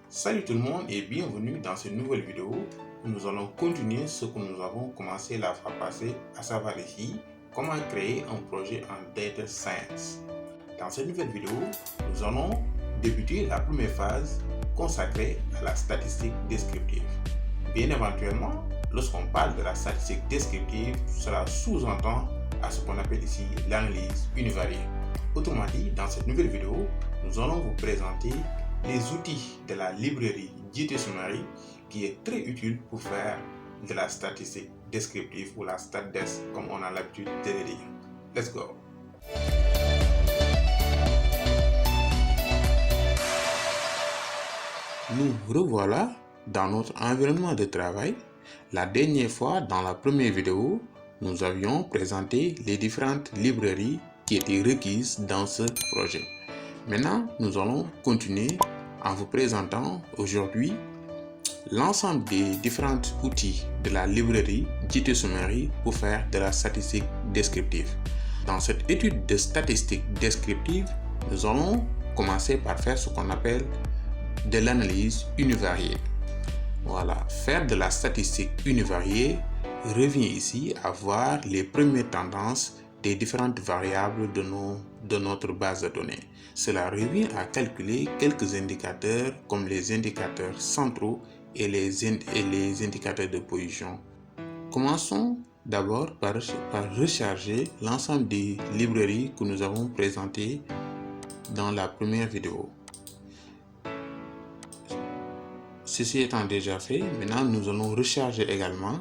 Salut tout le monde et bienvenue dans cette nouvelle vidéo où nous allons continuer ce que nous avons commencé la fois passée, à savoir ici comment créer un projet en Data Science. Dans cette nouvelle vidéo, nous allons débuter la première phase consacrée à la statistique descriptive. Bien éventuellement, lorsqu'on parle de la statistique descriptive, cela sous-entend à ce qu'on appelle ici l'analyse univariée. Autrement dit, dans cette nouvelle vidéo, nous allons vous présenter les outils de la librairie JTSummary qui est très utile pour faire de la statistique descriptive ou la StatDes comme on a l'habitude de le dire. Let's go! Nous revoilà dans notre environnement de travail. La dernière fois, dans la première vidéo, nous avions présenté les différentes librairies qui étaient requises dans ce projet. Maintenant, nous allons continuer en vous présentant aujourd'hui l'ensemble des différents outils de la librairie JTSummary pour faire de la statistique descriptive. Dans cette étude de statistique descriptive, nous allons commencer par faire ce qu'on appelle de l'analyse univariée. Voilà, faire de la statistique univariée revient ici à voir les premières tendances des différentes variables de notre base de données. Cela revient à calculer quelques indicateurs comme les indicateurs centraux et les indicateurs de position. Commençons d'abord par recharger l'ensemble des librairies que nous avons présentées dans la première vidéo. Ceci étant déjà fait, maintenant nous allons recharger également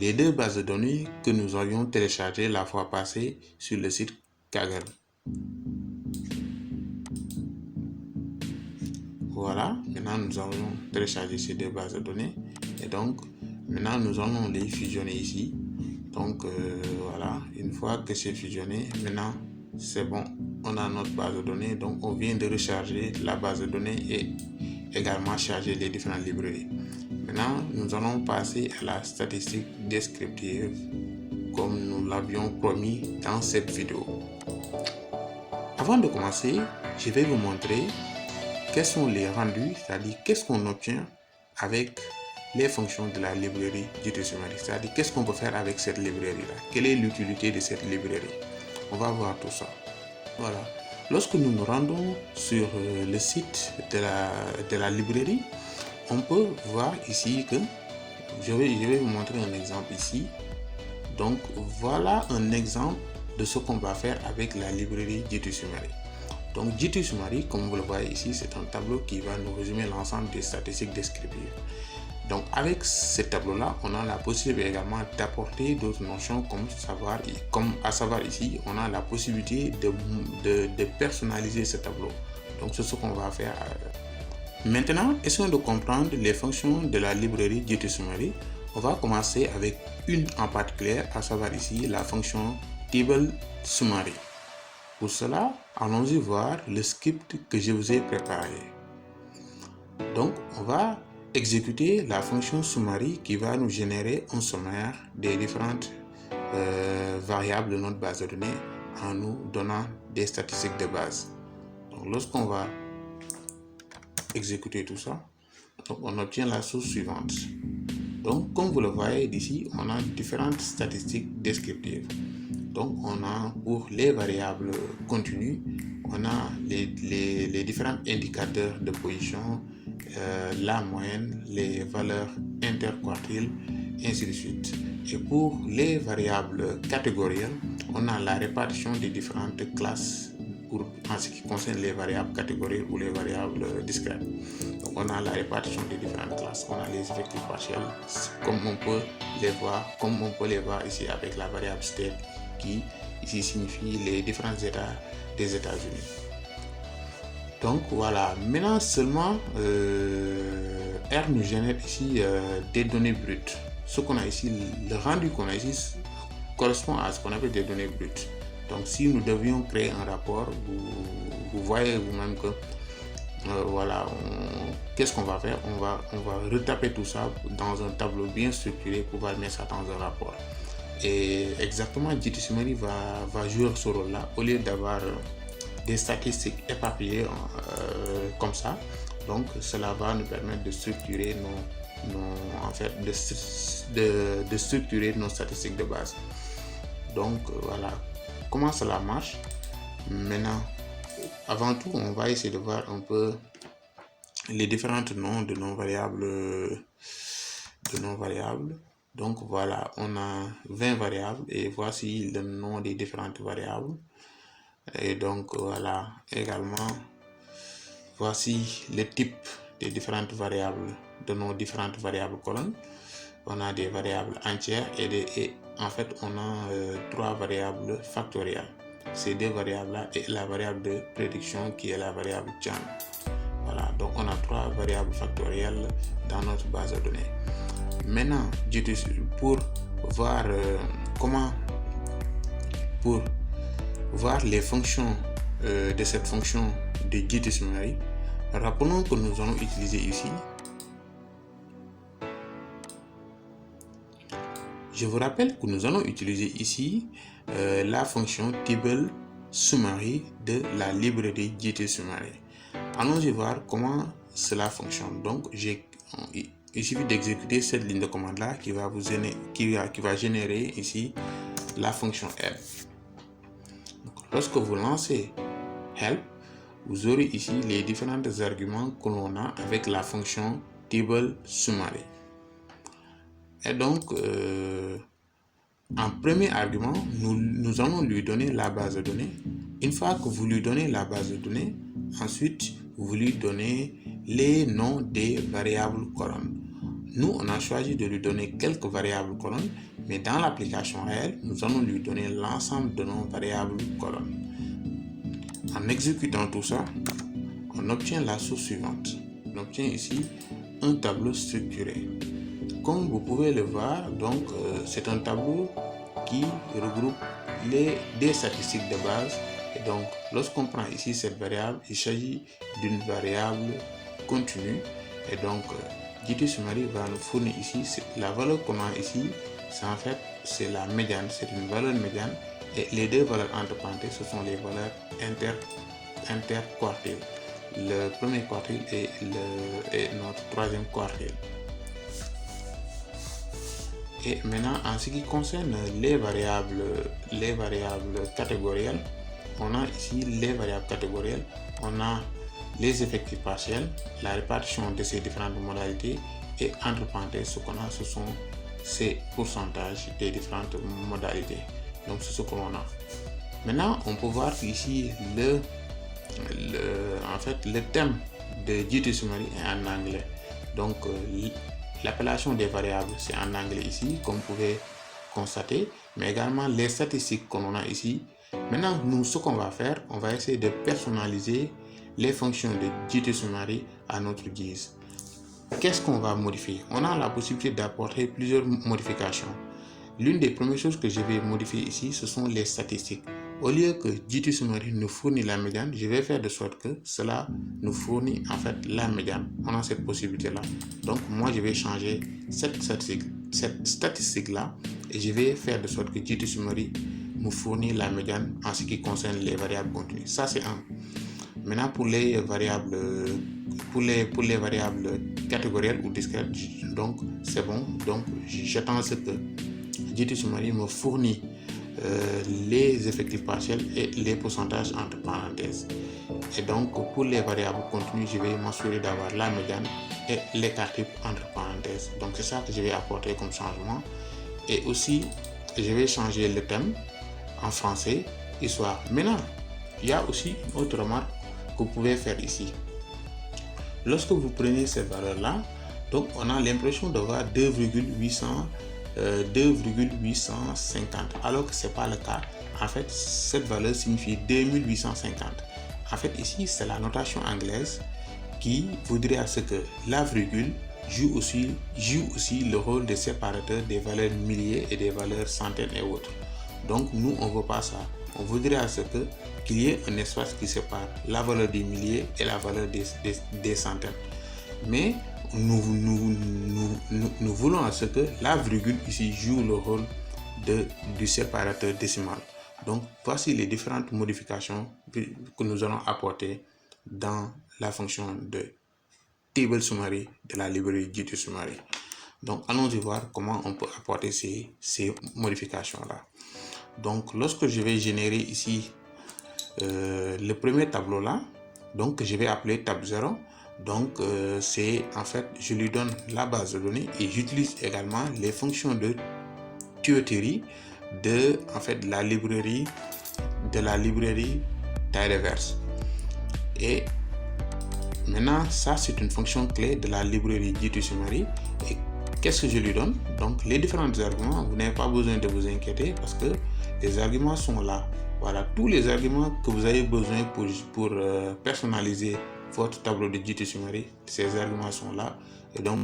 les deux bases de données que nous avions téléchargées la fois passée sur le site Kaggle. Voilà, maintenant nous allons télécharger ces deux bases de données et donc maintenant nous allons les fusionner ici. Donc voilà, une fois que c'est fusionné, maintenant c'est bon, on a notre base de données. Donc on vient de recharger la base de données et également charger les différentes librairies. Maintenant, nous allons passer à la statistique descriptive comme nous l'avions promis dans cette vidéo. Avant de commencer, je vais vous montrer quels sont les rendus, c'est-à-dire qu'est-ce qu'on obtient avec les fonctions de la librairie JTSummary, c'est-à-dire qu'est-ce qu'on peut faire avec cette librairie-là, quelle est l'utilité de cette librairie. On va voir tout ça. Voilà. Lorsque nous nous rendons sur le site de la librairie, on peut voir ici que je vais vous montrer un exemple ici. Donc voilà un exemple de ce qu'on va faire avec la librairie JTSummary. Donc JTSummary, comme vous le voyez ici, c'est un tableau qui va nous résumer l'ensemble des statistiques descriptives. Donc avec ce tableau-là, on a la possibilité également d'apporter d'autres notions comme à savoir ici, on a la possibilité de personnaliser ce tableau. Donc c'est ce qu'on va faire. Maintenant, essayons de comprendre les fonctions de la librairie JTSummary. On va commencer avec une en particulier, à savoir ici la fonction TableSummary. Pour cela, allons-y voir le script que je vous ai préparé. Donc, on va exécuter la fonction summary qui va nous générer un sommaire des différentes variables de notre base de données en nous donnant des statistiques de base. Donc, lorsqu'on va exécuter tout ça, donc on obtient la source suivante. Donc, comme vous le voyez d'ici, on a différentes statistiques descriptives. Donc, on a pour les variables continues, on a les différents indicateurs de position, la moyenne, les valeurs interquartiles, ainsi de suite. Et pour les variables catégorielles, on a la répartition des différentes classes en ce qui concerne les variables catégorielles ou les variables discrètes. Donc on a la répartition des différentes classes, on a les effectifs partiels, comme on peut les voir ici avec la variable state qui ici signifie les différents états des États-Unis. Donc voilà, maintenant seulement R nous génère ici des données brutes. Ce qu'on a ici, le rendu qu'on a ici correspond à ce qu'on appelle des données brutes. Donc si nous devions créer un rapport, vous voyez vous-même que voilà, qu'est-ce qu'on va faire, on va retaper tout ça dans un tableau bien structuré pour pouvoir mettre ça dans un rapport. Et exactement, JTSummary va jouer ce rôle-là. Au lieu d'avoir des statistiques éparpillées comme ça, Donc cela va nous permettre de structurer de structurer nos statistiques de base. Donc voilà comment cela marche. Maintenant, avant tout, on va essayer de voir un peu les différents noms de nos variables. Donc voilà, on a 20 variables et voici le nom des différentes variables. Et donc voilà, également, voici le type des différentes variables de nos différentes variables colonnes. On a des variables entières et en fait on a 3 variables factorielles. Ces 2 variables là et la variable de prédiction qui est la variable chan. Voilà, donc on a 3 variables factorielles dans notre base de données. Maintenant, pour voir pour voir les fonctions de cette fonction de GTSummary, rappelons que nous allons utiliser ici. Je vous rappelle que nous allons utiliser ici la fonction table summary de la librairie GTSummary. Allons-y voir comment cela fonctionne. Donc, il suffit d'exécuter cette ligne de commande là qui va générer ici la fonction help. Donc, lorsque vous lancez help, vous aurez ici les différents arguments que l'on a avec la fonction table summary. Et donc, en premier argument, nous allons lui donner la base de données. Une fois que vous lui donnez la base de données, ensuite, vous lui donnez les noms des variables colonnes. Nous, on a choisi de lui donner quelques variables colonnes, mais dans l'application réelle, nous allons lui donner l'ensemble de nos variables colonnes. En exécutant tout ça, on obtient la source suivante. On obtient ici un tableau structuré. Comme vous pouvez le voir, donc c'est un tableau qui regroupe des statistiques de base. Et donc, lorsqu'on prend ici cette variable, il s'agit d'une variable continue. Et donc, GTSummary va nous fournir ici la valeur qu'on a ici. C'est la médiane, c'est une valeur médiane. Et les 2 valeurs entre parenthèses, ce sont les valeurs interquartiles. Le premier quartile et notre troisième quartile. Et maintenant, en ce qui concerne les variables catégorielles, on a ici les variables catégorielles, on a les effectifs partiels, la répartition de ces différentes modalités et entre parenthèses, ce qu'on a, ce sont ces pourcentages des différentes modalités. Donc, c'est ce que l'on a. Maintenant, on peut voir ici le thème de GTSummary est en anglais. Donc, l'appellation des variables, c'est en anglais ici, comme vous pouvez constater, mais également les statistiques qu'on a ici. Maintenant, nous, ce qu'on va faire, on va essayer de personnaliser les fonctions de GTSummary à notre guise. Qu'est-ce qu'on va modifier? On a la possibilité d'apporter plusieurs modifications. L'une des premières choses que je vais modifier ici, ce sont les statistiques. Au lieu que GTSummary nous fournit la médiane, je vais faire de sorte que cela nous fournit en fait la médiane. On a cette possibilité-là. Donc, moi, je vais changer cette statistique là et je vais faire de sorte que GTSummary nous fournit la médiane en ce qui concerne les variables continues. Ça, c'est un. Maintenant, pour les variables catégorielles ou discrètes, donc c'est bon. Donc, j'attends ce que GTSummary me fournit les effectifs partiels et les pourcentages entre parenthèses. Et donc, pour les variables continues, je vais m'assurer d'avoir la médiane et l'écart type entre parenthèses. Donc, c'est ça que je vais apporter comme changement. Et aussi, je vais changer le thème en français, histoire. Maintenant, il y a aussi une autre remarque que vous pouvez faire ici. Lorsque vous prenez cette valeur-là, donc on a l'impression de voir 2,850 alors que ce n'est pas le cas. En fait, cette valeur signifie 2850. En fait, ici, c'est la notation anglaise qui voudrait à ce que la virgule joue aussi le rôle de séparateur des valeurs milliers et des valeurs centaines et autres. Donc, nous, on ne veut pas ça. On voudrait à ce qu'il y ait un espace qui sépare la valeur des milliers et la valeur des centaines. Mais nous voulons à ce que la virgule ici joue le rôle du séparateur décimal. Donc, voici les différentes modifications que nous allons apporter dans la fonction de table summary de la librairie GT Summary. Donc, allons-y voir comment on peut apporter ces modifications-là. Donc, lorsque je vais générer ici le premier tableau là, donc je vais appeler tab 0. Donc, c'est en fait, je lui donne la base de données et j'utilise également les fonctions de tuyauterie de la librairie Tidyverse. Et maintenant, ça c'est une fonction clé de la librairie GT Summary. Et qu'est-ce que je lui donne? Donc, les différents arguments, vous n'avez pas besoin de vous inquiéter parce que les arguments sont là. Voilà, tous les arguments que vous avez besoin pour personnaliser votre tableau de GT Summary, ces arguments sont là. Et donc,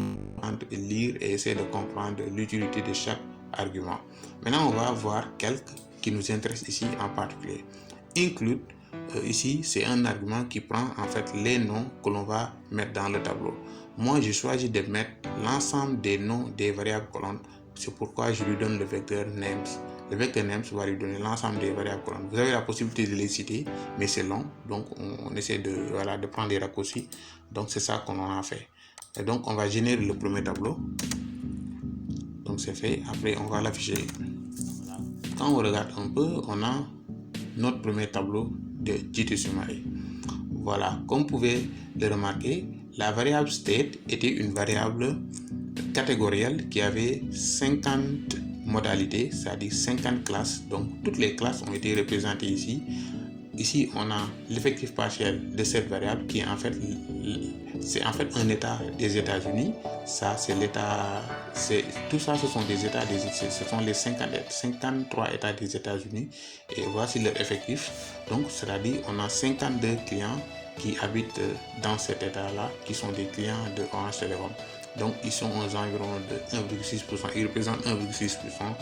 lire et essayer de comprendre l'utilité de chaque argument. Maintenant, on va voir quelques qui nous intéressent ici en particulier. Include, ici, c'est un argument qui prend en fait les noms que l'on va mettre dans le tableau. Moi, j'ai choisi de mettre l'ensemble des noms des variables colonnes. C'est pourquoi je lui donne le vecteur names. Le vecteur names va lui donner l'ensemble des variables colonnes. Vous avez la possibilité de les citer, mais c'est long. Donc, on essaie de prendre des raccourcis. Donc, c'est ça qu'on en a fait. Et donc, on va générer le premier tableau. Donc, c'est fait. Après, on va l'afficher. Quand on regarde un peu, on a notre premier tableau de GT Summary. Voilà, comme vous pouvez le remarquer, la variable state était une variable catégorielle qui avait 50 modalités, c'est-à-dire 50 classes. Donc, toutes les classes ont été représentées ici. Ici, on a l'effectif partiel de cette variable qui est en fait, un état des États-Unis. Ça, c'est l'état, tout ça, ce sont des états, ce sont les 53 états des États-Unis. Et voici leur effectif. Donc, c'est-à-dire, on a 52 clients qui habitent dans cet état-là, qui sont des clients de Orange Telecom. Donc, ils sont aux environs de 1,6%. Ils représentent 1,6%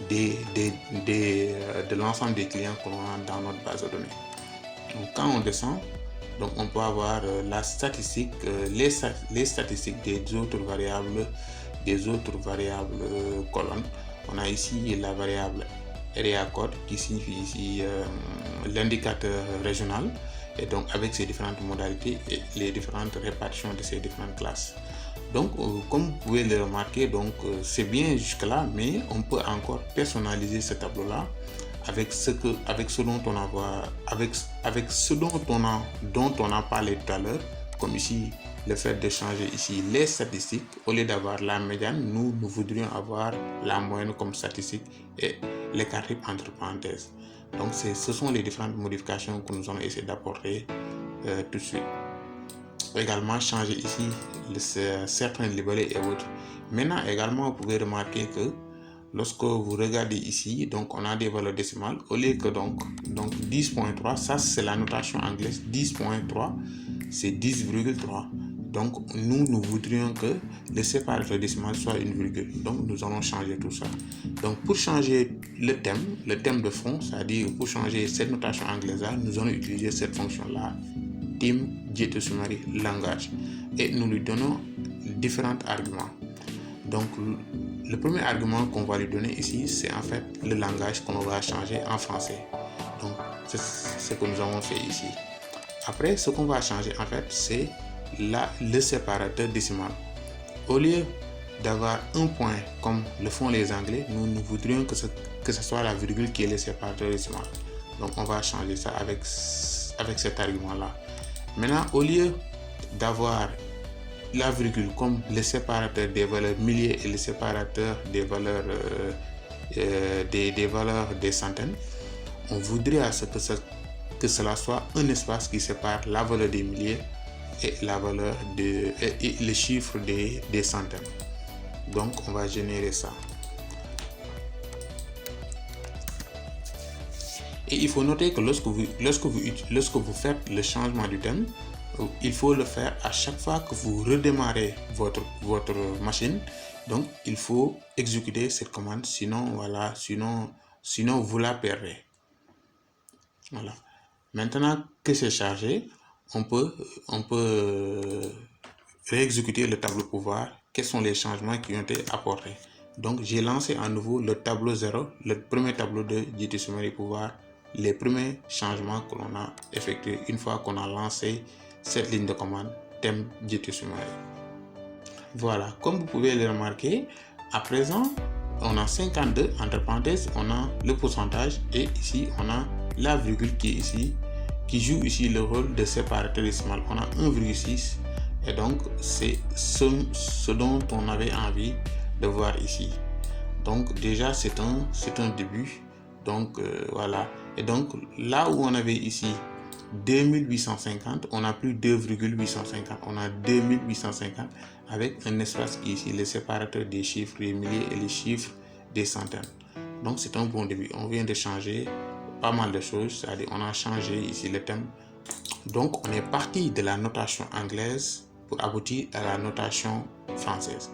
de l'ensemble des clients qu'on a dans notre base de données. Donc, quand on descend, donc on peut avoir la statistique, les statistiques des autres variables colonnes. On a ici la variable area code qui signifie ici l'indicateur régional, et donc avec ses différentes modalités et les différentes répartitions de ces différentes classes. Donc, comme vous pouvez le remarquer, donc c'est bien jusque-là, mais on peut encore personnaliser ce tableau-là avec ce dont on a parlé tout à l'heure, comme ici le fait de changer ici les statistiques. Au lieu d'avoir la médiane, nous voudrions avoir la moyenne comme statistique et l'écart entre parenthèses. Donc, ce sont les différentes modifications que nous allons essayer d'apporter tout de suite. Également changer ici certains libellés et autres. Maintenant également, vous pouvez remarquer que lorsque vous regardez ici, donc on a des valeurs décimales. Au lieu que donc 10.3, ça c'est la notation anglaise. 10.3 c'est 10,3. Donc nous voudrions que le séparateur décimal soit une virgule. Donc nous allons changer tout ça. Donc pour changer le thème de fond, c'est-à-dire pour changer cette notation anglaise là, nous allons utiliser cette fonction là, theme GT Summary langage, et nous lui donnons différents arguments. Donc le premier argument qu'on va lui donner ici, c'est en fait le langage qu'on va changer en français. Donc c'est ce que nous avons fait ici. Après, ce qu'on va changer en fait, c'est le séparateur décimal. Au lieu d'avoir un point comme le font les Anglais, nous voudrions que ce soit la virgule qui est le séparateur décimal. Donc on va changer ça avec cet argument là. Maintenant, au lieu d'avoir la virgule comme le séparateur des valeurs milliers et le séparateur des valeurs des centaines, on voudrait à ce que cela soit un espace qui sépare la valeur des milliers et la valeur et le chiffre des centaines. Donc on va générer ça. Et il faut noter que lorsque vous faites le changement du thème, il faut le faire à chaque fois que vous redémarrez votre machine. Donc il faut exécuter cette commande, sinon vous la perdez. Voilà. Maintenant que c'est chargé, on peut réexécuter le tableau pour voir quels sont les changements qui ont été apportés. Donc j'ai lancé à nouveau le tableau 0, le premier tableau de GT Summary pour voir les premiers changements que l'on a effectués une fois qu'on a lancé cette ligne de commande thème Djétu-Soumaré. Voilà, comme vous pouvez le remarquer, à présent, on a 52, entre parenthèses, on a le pourcentage et ici, on a la virgule qui est ici, qui joue ici le rôle de séparateur décimal. On a 1,6 et donc c'est ce dont on avait envie de voir ici. Donc déjà, c'est un début. Donc voilà. Et donc là où on avait ici 2850, on a plus 2,850, on a 2850 avec un espace qui est ici, le séparateur des chiffres des milliers et les chiffres des centaines. Donc c'est un bon début. On vient de changer pas mal de choses, c'est-à-dire on a changé ici le thème. Donc on est parti de la notation anglaise pour aboutir à la notation française.